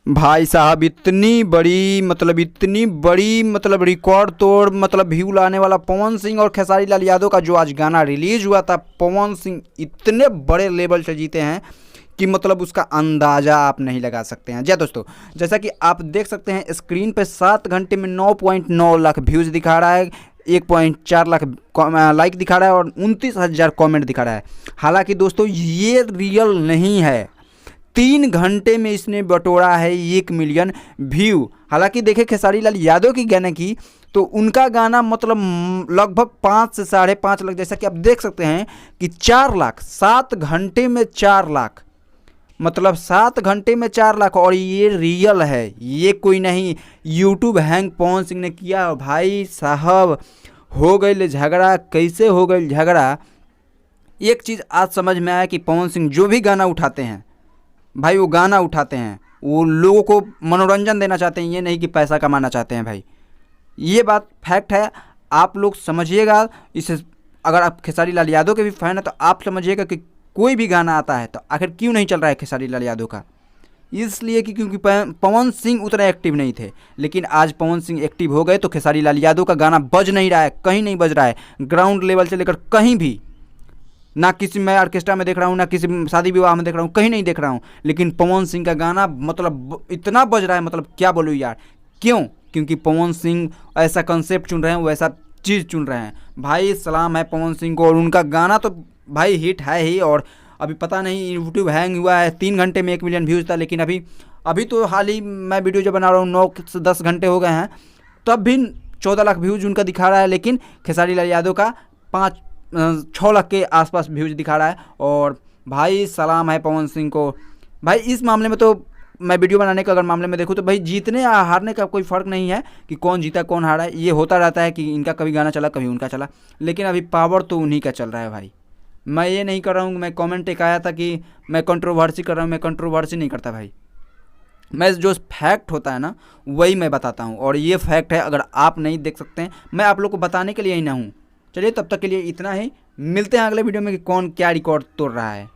भाई साहब इतनी बड़ी रिकॉर्ड तोड़ व्यू लाने वाला पवन सिंह और खेसारी लाल यादव का जो आज गाना रिलीज हुआ था, पवन सिंह इतने बड़े लेवल से जीते हैं कि उसका अंदाज़ा आप नहीं लगा सकते हैं। जय दोस्तों, जैसा कि आप देख सकते हैं स्क्रीन पे 7 घंटे में 9.9 लाख व्यूज़ दिखा रहा है, 1.4 लाख लाइक दिखा रहा है और 29,000 कमेंट दिखा रहा है। हालांकि दोस्तों ये रियल नहीं है, 3 घंटे में इसने बटोरा है 1 मिलियन व्यू। हालांकि देखें खेसारी लाल यादव की गाने की तो उनका गाना लगभग 5 से 5.5 लाख, जैसा कि आप देख सकते हैं कि 4 लाख 7 घंटे में 4 लाख 7 घंटे में 4 लाख। और ये रियल है, ये कोई नहीं यूट्यूब हैंग पवन सिंह ने किया। भाई साहब हो गई झगड़ा, कैसे हो गई झगड़ा। एक चीज़ आज समझ में आया कि पवन सिंह जो भी गाना उठाते हैं भाई, वो गाना उठाते हैं वो लोगों को मनोरंजन देना चाहते हैं, ये नहीं कि पैसा कमाना चाहते हैं। भाई ये बात फैक्ट है, आप लोग समझिएगा इसे। अगर आप खेसारी लाल यादव के भी फैन हैं तो आप समझिएगा कि कोई भी गाना आता है तो आखिर क्यों नहीं चल रहा है खेसारी लाल यादव का, इसलिए कि क्योंकि पवन सिंह उतने एक्टिव नहीं थे। लेकिन आज पवन सिंह एक्टिव हो गए तो खेसारी लाल यादव का गाना बज नहीं रहा है, कहीं नहीं बज रहा है। ग्राउंड लेवल से लेकर कहीं भी, ना किसी मैं ऑर्केस्ट्रा में देख रहा हूँ, ना किसी शादी विवाह में देख रहा हूँ, कहीं नहीं देख रहा हूँ। लेकिन पवन सिंह का गाना इतना बज रहा है, क्या बोलूँ यार। क्यों? क्योंकि पवन सिंह ऐसा कंसेप्ट चुन रहे हैं, वैसा चीज़ चुन रहे हैं। भाई सलाम है पवन सिंह को, और उनका गाना तो भाई हिट है ही। और अभी पता नहीं यूट्यूब हैंग हुआ है, 3 घंटे में 1 मिलियन व्यूज़ था। लेकिन अभी तो हाल ही मैं वीडियो जो बना रहा हूँ 9 से 10 घंटे हो गए हैं, तब भी 14 लाख व्यूज़ उनका दिखा रहा है। लेकिन खेसारी लाल यादव का 6 लाख के आसपास व्यूज़ दिखा रहा है। और भाई सलाम है पवन सिंह को। भाई इस मामले में तो मैं वीडियो बनाने के अगर मामले में देखूँ तो भाई जीतने या हारने का कोई फ़र्क नहीं है कि कौन जीता कौन हारा है। ये होता रहता है कि इनका कभी गाना चला कभी उनका चला, लेकिन अभी पावर तो उन्हीं का चल रहा है। भाई मैं ये नहीं कर रहा हूँ, मैं कमेंट एक आया था कि मैं कंट्रोवर्सी कर रहा हूँ, मैं कंट्रोवर्सी नहीं करता भाई। मैं जो फैक्ट होता है ना वही मैं बताता हूँ, और ये फैक्ट है। अगर आप नहीं देख सकते हैं, मैं आप लोग को बताने के लिए ही ना हूँ। चलिए तब तक के लिए इतना ही, मिलते हैं अगले वीडियो में कि कौन क्या रिकॉर्ड तोड़ रहा है।